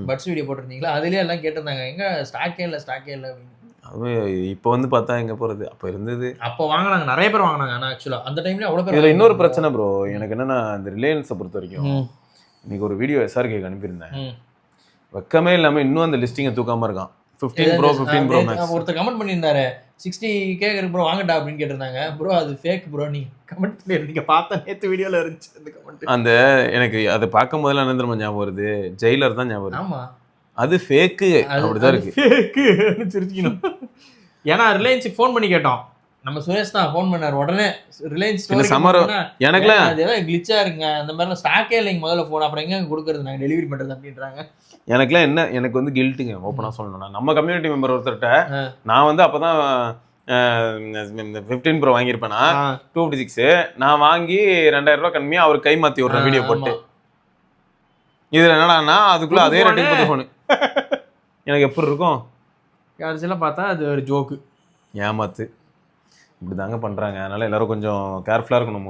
பட்ஸ் வீடியோ போட்டிருந்தீங்களா, அதுலயே எல்லாம் கேட்டிருந்தாங்க எங்க ஸ்டாக்கே இல்லை அப்படின்னு. அது இப்போ வந்து பார்த்தா எங்க போறது, அப்போ இருந்தது. அப்போ வாங்கினாங்க, நிறைய பேர் வாங்கினாங்க. ஆனால் ஆக்சுவலா அந்த டைம்ல அவ்வளோ பேர். இதுல இன்னொரு பிரச்சனை ப்ரோ எனக்கு என்னன்னா, இந்த ரிலையன்ஸை பொறுத்த வரைக்கும் இன்னைக்கு ஒரு வீடியோ SRK அனுப்பியிருந்தேன். வெக்கமே இல்லாம இன்னும் அந்த லிஸ்டிங்கை தூக்காம இருக்கான். 15 Pro 15 Pro Max. ஒருத்தர் கமெண்ட் பண்ணியிருந்தாரு 60K ப்ரோ வாங்கடா அப்படின்னு கேட்டிருந்தாங்க. ப்ரோ அது ஃபேக் ப்ரோ, நீங்க கமெண்ட் பண்ணிருந்தீங்க, பார்த்தா நேற்று வீடியோல இருந்துச்சு அந்த கமெண்ட். அந்த எனக்கு அதை பார்க்கும் போதெல்லாம் என்ன தெரியுமா ஞாபகம் வருது, ஜெயிலர் தான் ஞாபகம் வருது. ஆமா, அது ஃபேக்கு, அப்படிதான் இருக்கு. ஃபேக்கு சிரிச்சிக்கணும். ஏன்னா ரிலையன்ஸுக்கு ஃபோன் பண்ணி கேட்டோம், நம்ம சுரேஷ் தான் ஃபோன் பண்ணார் உடனே. ரிலையன்ஸ் எனக்குலாம் அதெல்லாம் கிளிச்சா இருக்குங்க, அந்த மாதிரிலாம் ஸ்டாக்கே இல்லைங்க முதல்ல ஃபோன், அப்புறம் எங்க கொடுக்குறது நாங்கள் டெலிவரி பண்ணுறது அப்படின்றாங்க. எனக்குலாம் என்ன, எனக்கு வந்து கில்ட்டுங்க ஓப்பனாக சொல்லணும்னா. நம்ம கம்யூனிட்டி மெம்பர் ஒருத்தர்கிட்ட நான் வந்து அப்போதான் இந்த 15 ப்ரோ வாங்கியிருப்பேனா 256 நான் வாங்கி 2000 ரூபாய் கம்மியா அவர் கை மாத்தி விடுற வீடியோ போட்டு இதுல என்னடான்னா அதுக்குள்ள அதே ரேட்டுக்கு புது ஃபோனு எனக்கு எப்படி இருக்கும் கடைசியில் பார்த்தா அது ஒரு ஜோக்கு ஏமாத்து இப்படி தாங்க பண்றாங்க. அதனால எல்லாரும் கொஞ்சம் கேர்ஃபுல்லா இருக்கணும்.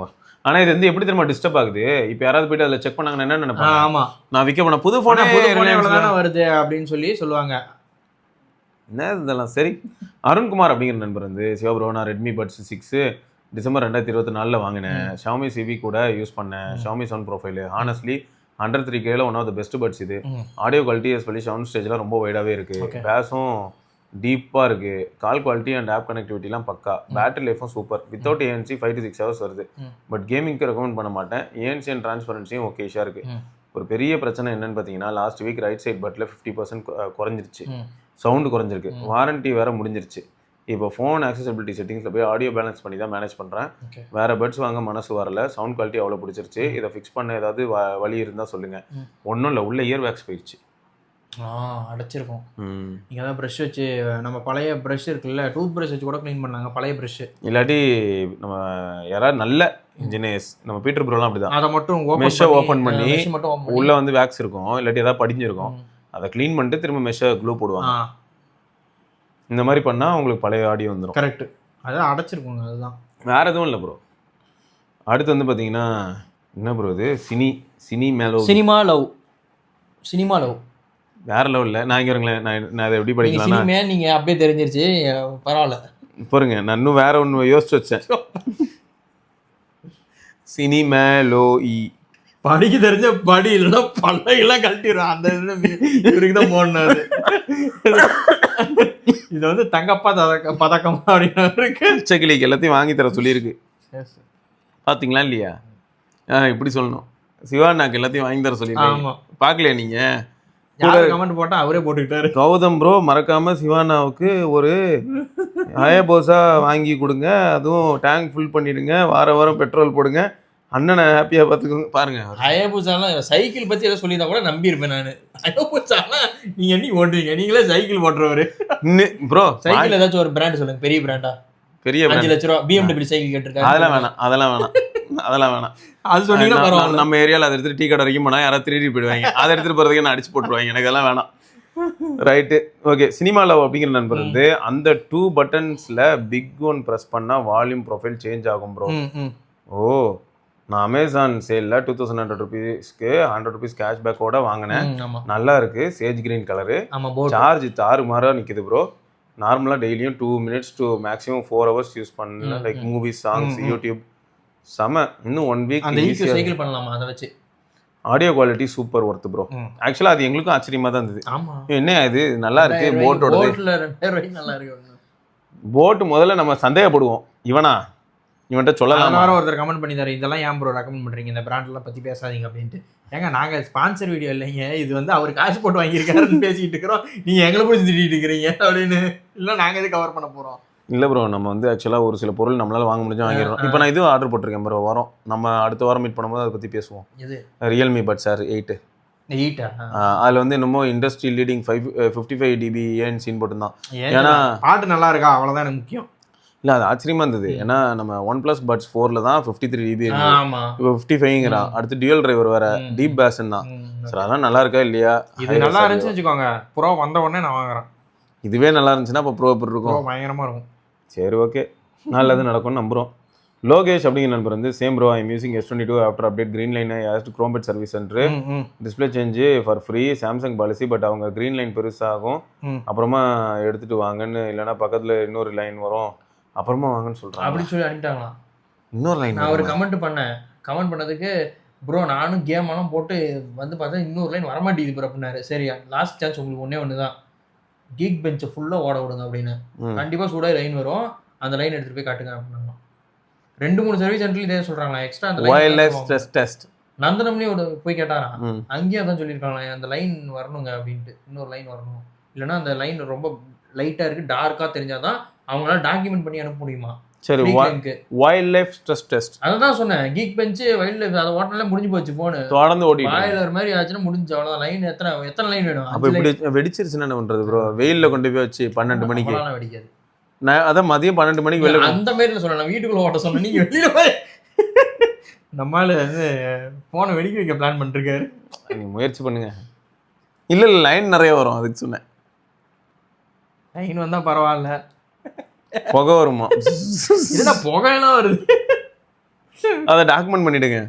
ஆனா இது வந்து எப்படி தெரியுமா டிஸ்டர்ப் ஆகுது, இப்போ யாராவது போயிட்டு அதில் செக் பண்ணாங்கன்னா என்ன நினைப்பாங்க, ஆமா நான் விற்க போன புது ஃபோனே தானே வருது அப்படின்னு சொல்லுவாங்க. என்ன இதெல்லாம் சரி. அருண்குமார் அப்படிங்கிற நண்பர் வந்து சிவப்ரோ நான் ரெட்மி பட்ஸ் 6 டிசம்பர் 2024 வாங்கினேன். ஷாமி சிவி கூட யூஸ் பண்ணேன். Xiaomi sound profile honestly 103K one of the best buds. இது ஆடியோ குவாலிட்டி எஸ்பெஷலி சவுண்ட் ஸ்டேஜ்லாம் ரொம்ப வைடாகவே இருக்குது. பேஸும் டீப்பாக இருக்குது. கால் குவாலிட்டி அண்ட் ஆப் கனெக்டிவிட்டிலாம் பக்கா. பேட்டரி லைஃபும் super. Without ANC 5 to 6 hours வருது. பட் கேமிங்க்கு ரெக்கமெண்ட் பண்ண மாட்டேன். ஏஎன்சி அண்ட் டிரான்ஸ்பரன்சியும் ஓகேஷாக இருக்குது. ஒரு பெரிய பிரச்சனை என்னன்னு பார்த்தீங்கன்னா லாஸ்ட் வீக் ரைட் சைட் பட்டில் 50% குறைஞ்சிருச்சு. சவுண்டு குறைஞ்சிருக்கு. வாரண்ட்டி வேறு முடிஞ்சிருச்சு. இப்போ ஃபோன் ஆக்சசபிலிட்டி செட்டிங்ஸில் போய் ஆடியோ பேலன்ஸ் பண்ணி தான் மேனேஜ் பண்ணுறேன். வேறு பட்ஸ் வாங்க மனசு வரல. சவுண்ட் குவாலிட்டி அவ்வளோ பிடிச்சிருச்சு. இதை ஃபிக்ஸ் பண்ண ஏதாவது வழி இருந்தால் சொல்லுங்கள். ஒன்றும் இல்லை, உள்ள இயர் வேக்ஸ் போயிடுச்சு. அடைச்சிருக்கோம். நீங்கள் தான் ப்ரஷ் வச்சு நம்ம பழைய ப்ரஷ் இருக்குல்ல, டூத் ப்ரஷ் வச்சு கூட க்ளீன் பண்ணாங்க பழைய ப்ரஷ். இல்லாட்டி நம்ம யாராவது நல்ல இன்ஜினியர்ஸ் நம்ம பீட்டர் ப்ரோலாம் அப்படி தான் அதை மட்டும் மெஷ்ஷை ஓப்பன் பண்ணி உள்ளே வந்து வேக்ஸ் இருக்கும், இல்லாட்டி ஏதாவது படிஞ்சிருக்கும், அதை க்ளீன் பண்ணிட்டு திரும்ப மெஷ்ஷை க்ளூ போடுவாங்க. இந்த மாதிரி பண்ணால் உங்களுக்கு பழைய ஆடியோ வந்துடும். கரெக்டு, அதான் அடைச்சிருக்கோங்க. அதுதான், வேறு எதுவும் இல்லை ப்ரோ. அடுத்து வந்து பார்த்தீங்கன்னா என்ன ப்ரோ இது சினிமா லவ் வேற லெவலில். நான் இங்கே இருங்களேன், நான் அதை எப்படி படிக்கலாம் நீங்கள் அப்படியே தெரிஞ்சிருச்சு, பரவாயில்ல பாருங்க. நான் இன்னும் வேற ஒன்று யோசிச்சு வச்சேன். சினிமேலோ படிக்க தெரிஞ்ச படி இல்லைன்னா பல்லையெல்லாம் கழட்டிடுறான். அந்த இவருக்கு தான் போடணும். இது வந்து தங்கப்பா பதக்கம் அப்படின்னு செக்கிலிக்கு எல்லாத்தையும் வாங்கி தர சொல்லியிருக்கு. பார்த்தீங்களா இல்லையா? இப்படி சொல்லணும். சிவானாக்கு எல்லாத்தையும் வாங்கி தர சொல்லியிருக்காங்க. பார்க்கலையா நீங்கள்? கமெண்ட் போட்டா அவரே போட்டுக்கிட்டாரு. கௌதம் ப்ரோ மறக்காம சிவானாவுக்கு ஒரு ஹயபோசா வாங்கி கொடுங்க, அதுவும் டேங்க் ஃபுல் பண்ணிடுங்க, வாரம் பெட்ரோல் போடுங்க, அண்ணனை ஹாப்பியா பார்த்துக்கோங்க. பாருங்க, ஹயபோசாலாம் சைக்கிள் பத்தி ஏதோ சொல்லியிருந்தா கூட நம்பி இருப்பேன் நான். ஹயபோசாலாம் நீங்க என்னைக்கு ஓட்டுவீங்க? நீங்களே சைக்கிள் ஓட்டுறவரு ப்ரோ. சைக்கிள் ஏதாச்சும் ஒரு பிராண்ட் சொல்லுங்க, பெரிய பிராண்டா. பெரிய 5 லட்ச ரூபா BMW சைக்கிள் கேட்டிருக்காங்க. அதெல்லாம் வேணாம். அது சொன்னீங்கன்னா நம்ம ஏரியாவில் அதை எடுத்துட்டு டீ கடை வரைக்கும் போனால் யாராவது திருடி போயிடுவாங்க. அதை எடுத்துட்டு போகிறதுக்கு நான் அடிச்சு போட்டுருவாங்க. எனக்கு அதெல்லாம் வேணாம். Right, okay. சினிமா லவ் அப்படிங்கிற நண்பர் வந்து அந்த 2 buttonsல பிக் ஒன் ப்ரெஸ் பண்ணால் வால்யூம் ப்ரொஃபைல் சேஞ்ச் ஆகும் ப்ரோ. ஓ, நான் அமேசான் சேலில் 2100 rupeesக்கு 100 rupees கேஷ்பேக்கோட வாங்கினேன். நல்லா இருக்கு. Sage green colour. சார்ஜ் தாறுமாறாக நிற்குது ப்ரோ. நார்மலாக டெய்லியும் 2 minutes to maximum 4 hours use பண்ணலாம். லைக் மூவிஸ், சாங்ஸ், யூடியூப் செம. இன்னும் 1 week சைக்கிள் பண்ணலாமா அதை வச்சு? Audio quality super worth bro. ஆக்சுவலாக அது எங்களுக்கும் ஆச்சரியமாக தான் இருந்தது. என்ன இது நல்லா இருக்கு. போட்டோட நல்லா இருக்கு. போட் முதல்ல நம்ம சந்தேகப்படுவோம், இவன்கிட்ட சொல்லலாம். ஒருத்தர் கமெண்ட் பண்ணி தரேன், இதெல்லாம் ஏன் ப்ரோ ரெக்கமெண்ட் பண்ணுறீங்க, இந்த பிராண்ட்லாம் பற்றி பேசாதீங்க அப்படின்ட்டு. ஏங்க நாங்கள் ஸ்பான்சர் வீடியோ இல்லைங்க, இது வந்து அவர் காசு போட்டு வாங்கியிருக்காருன்னு பேசிக்கிட்டு இருக்கிறோம், நீங்கள் எங்களை போய் திட்டிகிட்டு இருக்கிறீங்க அப்படின்னு. இல்லை நாங்கள் எது கவர் பண்ண போகிறோம்? இல்லை ப்ரோ, நம்ம வந்து ஆக்சுவலாக ஒரு சில பொருள் நம்மளால் வாங்க முடிஞ்சு வாங்கிடுறோம். இப்போ நான் இதுவும் ஆர்டர் போட்டிருக்கேன் ப்ரோ. வரோம், நம்ம அடுத்த வாரம் மீட் பண்ணும்போது அதை பற்றி பேசுவோம். ரியல்மி பட்ஸ் சார் 8 அதில் வந்து என்னமோ இண்டஸ்ட்ரி லீடிங் 55 dB ஏஎன்சின்னு போட்டுருந்தான். ஏன்னா பாட்டு நல்லா இருக்கா, அவ்வளோதான் எனக்கு முக்கியம். இல்லை, அது ஆச்சரியமா இருந்தது. ஏன்னா நம்ம OnePlus Buds 4ல தான் 53 dB இருக்கு, இப்போ 55ங்கிறான். அடுத்து டியூயல் டிரைவர் வேற, டீப் பேஸ்ன்னு தான். சார் அதெல்லாம் நல்லா இருக்கா இல்லையா? இது நல்லா இருந்துச்சு வச்சுக்கோங்க. ப்ரோ வந்த உடனே நான் வாங்குறேன். இதுவே நல்லா இருந்துச்சுன்னா இப்போ ப்ரோ எப்படி இருக்கும்? பயங்கரமாக இருக்கும். சரி, ஓகே, நல்லது நடக்கும்னு நம்புகிறோம். லோகேஷ் அப்படிங்கிற நண்பர் வந்து same bro, I'm using S22 after update green line asked Chromepet service centre display change for free Samsung policy. But அவங்க க்ரீன் லைன் பெருசாகும், அப்புறமா எடுத்துகிட்டு வாங்கன்னு, இல்லைன்னா பக்கத்தில் இன்னொரு லைன் வரும், அப்புறமா வாங்கன்னு சொல்கிறாங்க. அப்படி சொல்லி அனுப்பிட்டாங்களாம். இன்னொரு லைன் நான் ஒரு கமெண்ட் பண்ணதுக்கு ப்ரோ நானும் கேம் எல்லாம் போட்டு வந்து பார்த்தா இன்னொரு லைன் வரமாட்டேங்குது ப்ரோ அப்படின்னாரு. சரி, லாஸ்ட் சான்ஸ் உங்களுக்கு ஒன்று தான், கீக் பெஞ்சை ஃபுல்லாக ஓட விடுங்க அப்படின்னு. கண்டிப்பாக சூடாக லைன் வரும், அந்த லைன் எடுத்துகிட்டு போய் காட்டுங்க அப்படின்னாங்க. 2-3 சர்வீஸ் சென்டர்ல இதே சொல்கிறாங்களா. எக்ஸ்ட்ரா அந்த வயர்லெஸ் ஸ்ட்ரெஸ் டெஸ்ட் நந்தனம்லேயே போய் கேட்டாரா, அங்கேயும் அதான் சொல்லியிருக்காங்களா, அந்த லைன் வரணுங்க அப்படின்ட்டு, இன்னொரு லைன் வரணும், இல்லைன்னா அந்த லைன் ரொம்ப லைட்டாக இருக்குது டார்க்காக தெரிஞ்சாதான் அவங்களால டாக்குமெண்ட் பண்ணி அனுப்ப முடியுமா. சரி, வைல்ட் லைஃப் ஸ்ட்ரெஸ் டெஸ்ட் அதான் சொன்னேன். கீக் பெஞ்ச் வைல்ட் லைஃப் அதை ஓட்டினாலே முடிஞ்சு போச்சு. போனு தொடர்ந்து ஓடி பாய்லர் மாதிரி ஆச்சுன்னா முடிஞ்சு, அவ்வளோதான். லைன் எத்தனை லைன் வேணும்? அப்போ இப்படி வெடிச்சிருச்சுன்னா என்ன பண்ணுறது ப்ரோ? வெயிலில் கொண்டு போய் வச்சு 12 மணிக்கு வெடிக்காது. நான் அதான் மதியம் 12 மணிக்கு வெளில அந்த மாதிரி சொல்ல நான் வீட்டுக்குள்ள ஓட்ட சொன்னேன், நீங்க வெளியில போய் நம்மளால வந்து போனை வெடிக்க வைக்க பிளான் பண்ணிருக்காரு. நீங்க முயற்சி பண்ணுங்க. இல்ல லைன் நிறைய வரும் அதுக்கு சொன்னேன். லைன் வந்தா பரவாயில்ல, புகை வருமா? இல்ல புகையெல்லாம் வருது, அதை டாக்குமெண்ட் பண்ணிடுங்க.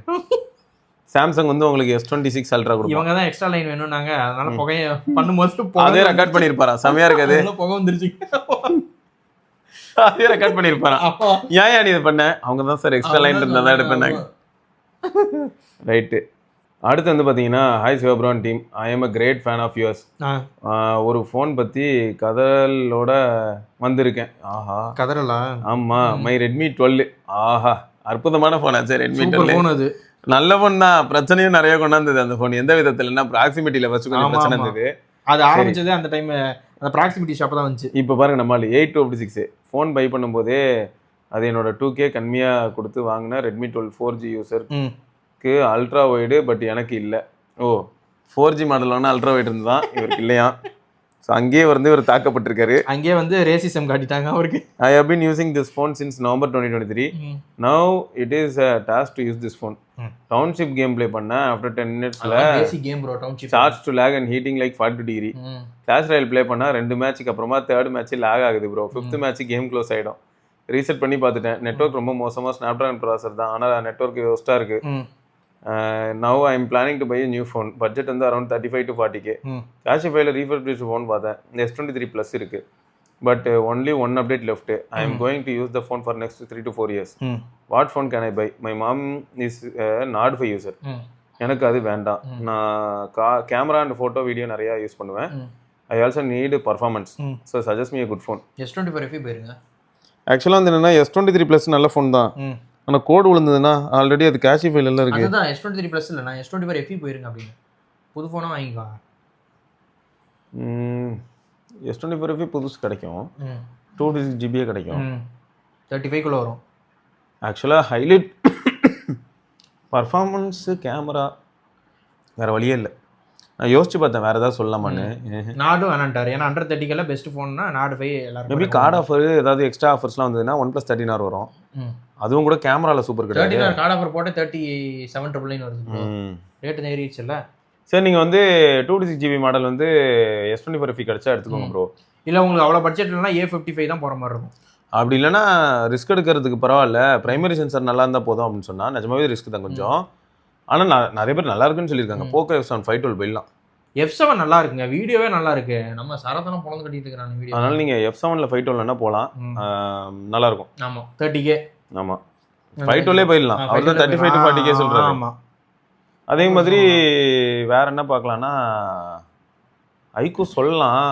சாம்சங் வந்து உங்களுக்கு S26 Ultra கொடுக்கும். இவங்க தான் எக்ஸ்ட்ரா லைன் வேணும்னாங்க, அதனால புகைய பண்ணும்போது அதே ரெக்கார்ட் பண்ணிருப்பாரா? செமையா இருக்காது. புகை வந்துருச்சு, அதே ரெக்கார்ட் பண்ணிருப்பாரா? ஏன் நீ இது பண்ண? அவங்க தான் சார் எக்ஸ்ட்ரா லைன் இருந்தா தான் எடுப்பேன். ரைட்டு. அடுத்து வந்து பார்த்தீங்கன்னா, ஹாய் சிவப்ரான் team, I am a great fan of yours. ஒரு ஃபோன் பற்றி கதலோட வந்திருக்கேன். ஆஹா கதறலா? ஆமாம், மை ரெட்மி 12. ஆஹா அற்புதமான ஃபோன் ஆச்சு ரெட்மி 12. ஃபோன் அது நல்ல ஃபோன் தான், பிரச்சனையும் நிறைய கொண்டாந்தது அந்த ஃபோன். எந்த விதத்துலன்னா ப்ராக்சிமிட்டியில் ஃபர்ஸ்ட் கொஞ்சம் பிரச்சனை இருந்தது. அது ஆரம்பிச்சதே அந்த டைம் அந்த ப்ராக்சிமிட்டி ஷாப் தான் வந்துச்சு. இப்போ பாருங்க, நம்ம 856 ஃபோன் பை பண்ணும்போதே அது என்னோட 2K கம்மியாக கொடுத்து வாங்கின ரெட்மி 12 4G யூசருக்கு அல்ட்ரா வைடு, பட் எனக்கு இல்லை. ஓ 4G மாடல் வேணா அல்ட்ரா வைடு இருந்துதான், இவருக்கு இல்லையா? ஸோ அங்கேயே வந்து இவர் தாக்கப்பட்டிருக்காரு. அங்கேயே வந்து ரேசிசம் காட்டிட்டாங்க அவருக்கு. I have been using this phone since November 2023. Now it is a task to use this phone. Township game play பண்ண ஆஃப்டர் 10 minutesல game bro Township charge to lag and heating like 40 degree. Clash Royale play பண்ணா 2 மேட்சுக்கு அப்புறமா 3rd match lag ஆகுது bro. 5th match game close ஆயிடும். Reset பண்ணி பார்த்துட்டேன், network ரொம்ப மோசமாக, ஸ்னாப்ட்ராகன் ப்ராசர் தான், ஆனால் நெட்வொர்க் ஒஸ்ட்டாக இருக்கு. Now I am planning to buy a new phone. Budget வந்து அரௌண்ட் 35 to 40K. கேஷிஃபைல ரீஃபர்பிஷ்டு ஃபோன் பார்த்தேன், S23 Plus இருக்கு, but only one update left. I am going to use the phone for next 3 to 4 years. What phone can I buy? My mom is not ஃபை user. எனக்கு அது வேண்டாம். நான் camera and photo video நிறையா use பண்ணுவேன். I also need performance. So suggest me a good phone. S24 FE போயிருங்க. ஆக்சுவலாக வந்து என்னன்னா S23 Plus நல்ல ஃபோன் தான், ஆனால் கோடு விழுந்ததுன்னா ஆல்ரெடி அது கேஷிஃபைல எல்லாம் இருக்கு. அதுதான் S23 Plus இல்லை, நான் S24 FE போயிருங்க அப்படின்னு. புது ஃபோனாக வாங்கிக்கோ. S24 FE புதுசு கிடைக்கும், 256 GB கிடைக்கும், 35 வரும். ஆக்சுவலாக ஹைலைட் பர்ஃபார்மன்ஸு கேமரா வேறு வழியே இல்லை. நான் யோசிச்சு பார்த்தேன் வேறு ஏதாவது சொல்லலாமான்னு. நாடும் வேணான்ட்டார், ஏன்னா அண்டர் 30 பெஸ்ட் ஃபோன்னா நாடு 5 எல்லாரும். மேபி கார்டு ஆஃபர் ஏதாவது எக்ஸ்ட்ரா ஆஃபர்ஸ்லாம் வந்ததுன்னா OnePlus 13R வரும். அதுவும் கூட கேமராவில் சூப்பர் கிடையாது. 13R கார்டு ஆஃபர் போட்டு 3799 வருது. ரேட்டு ஏறிடுச்சு இல்லை? சரி, நீங்கள் வந்து 256 GB மாடல் வந்து S24 FE கிடச்சா எடுத்துக்கோங்க ப்ரோ. இல்லை உங்களுக்கு அவ்வளோ பட்ஜெட் இல்லைனா A55 தான் போகிற மாதிரி இருக்கும். அப்படி இல்லைன்னா ரிஸ்க் எடுக்கிறதுக்கு பரவாயில்ல, ப்ரைமரி சென்சார் நல்லா இருந்தால் போதும் அப்படின்னு சொன்னால் நிஜமாவே ரிஸ்க் தான் கொஞ்சம். ஆனால் நிறைய பேர் நல்லா இருக்குன்னு சொல்லியிருக்காங்க. போக்கோ F7 512 போயிடலாம். F7 நல்லா இருக்குங்க, வீடியோவே நல்லா இருக்கு. நம்ம சரத்தனம் பொழந்து கட்டிட்டு இருக்கிறாங்க வீடியோ. அதனால நீங்கள் F7ல 512 போகலாம், நல்லா இருக்கும். ஆமாம் 30K. ஆமாம் 512 போயிடலாம். அவர் தான் 35 to 40K சொல்கிறாரு. ஆமாம். அதே மாதிரி வேற என்ன பார்க்கலாம்னா ஐக்கூ சொல்லலாம்.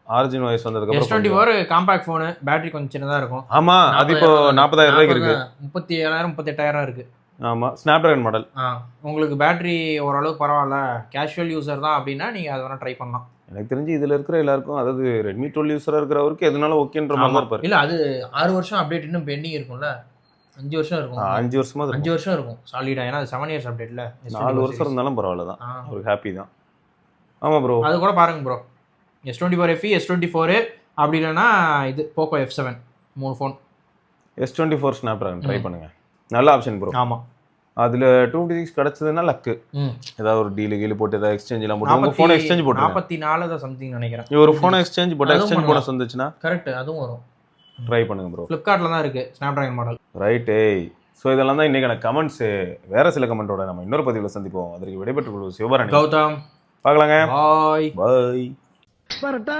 ஆரிஜின் வாய்ஸ் வந்ததுக்கு S24 காம்பாக்ட் ஃபோனு, பேட்டரி கொஞ்சம் சின்னதாக இருக்கும். ஆமாம், அது இப்போ 40,000 ரூபாய்க்கு இருக்கு. 37,000 38,000 இருக்கு. ஆமாம், ஸ்னாப்ட்ராகன் மாடல். உங்களுக்கு பேட்டரி ஓரளவுக்கு பரவாயில்ல, கேஷுவல் யூசர் தான் அப்படின்னா நீங்கள் அதை வேணால் ட்ரை பண்ணலாம். எனக்கு தெரிஞ்சு இதில் இருக்கிற எல்லாருக்கும், அதாவது ரெட்மி 12 யூஸராக இருக்கிறவருக்கு எதுனாலும் ஓகேன்ற மாதிரி இருப்பார். இல்லை அது 6 வருஷம் அப்டேட் இன்னும் பெண்டிங் இருக்கும்ல, 5 வருஷம் இருக்கும். 5 வருஷமா 5 வருஷம் இருக்கும் சாலிடாக, ஏன்னா அது 7 இயர்ஸ் அப்டேட்ல. 4 வருஷம் இருந்தாலும் பரவாயில்ல தான், அவருக்கு ஹாப்பி தான். ஆமாம் ப்ரோ, அது கூட பாருங்க ப்ரோ. S24 FE, S24 அப்படி இல்லைன்னா இது Poco F7 3 phone. S24 Snapdragon try பண்ணுங்க, நல்ல ஆப்ஷன் ப்ரோ. ஆமாம், அதில் 256 கிடச்சதுன்னா லக்கு. ஏதாவது ஒரு டீலு போட்டு ஏதாவது எக்ஸ்சேஞ்செலாம் போட்டு உங்கள் ஃபோனை எக்ஸ்சேஞ்ச் போட்டு 44 தான் சம்திங் நினைக்கிறேன். ஒரு ஃபோனை எக்ஸ்சேஞ்ச் போட்டு எக்ஸ்சேஞ்ச் போனஸ் வந்துச்சுன்னா கரெக்ட், அதுவும் வரும். ட்ரை பண்ணுங்க ப்ரோ. ஃப்ளிப்கார்ட்டில் தான் இருக்குது ஸ்னாப்ட்ராகன் மாடல். ரைட்டே. ஸோ இதெல்லாம் தான் இன்றைக்கான கமெண்ட்ஸு. வேறு சில கமெண்ட்டோட நம்ம இன்னொரு பதிவில் சந்திப்போம். அதற்கு விடைபெற்றுக் கொள்வோம் சிவபரணி, கௌதம். பார்க்கலாங்க. பாய் பாய். பரட்டா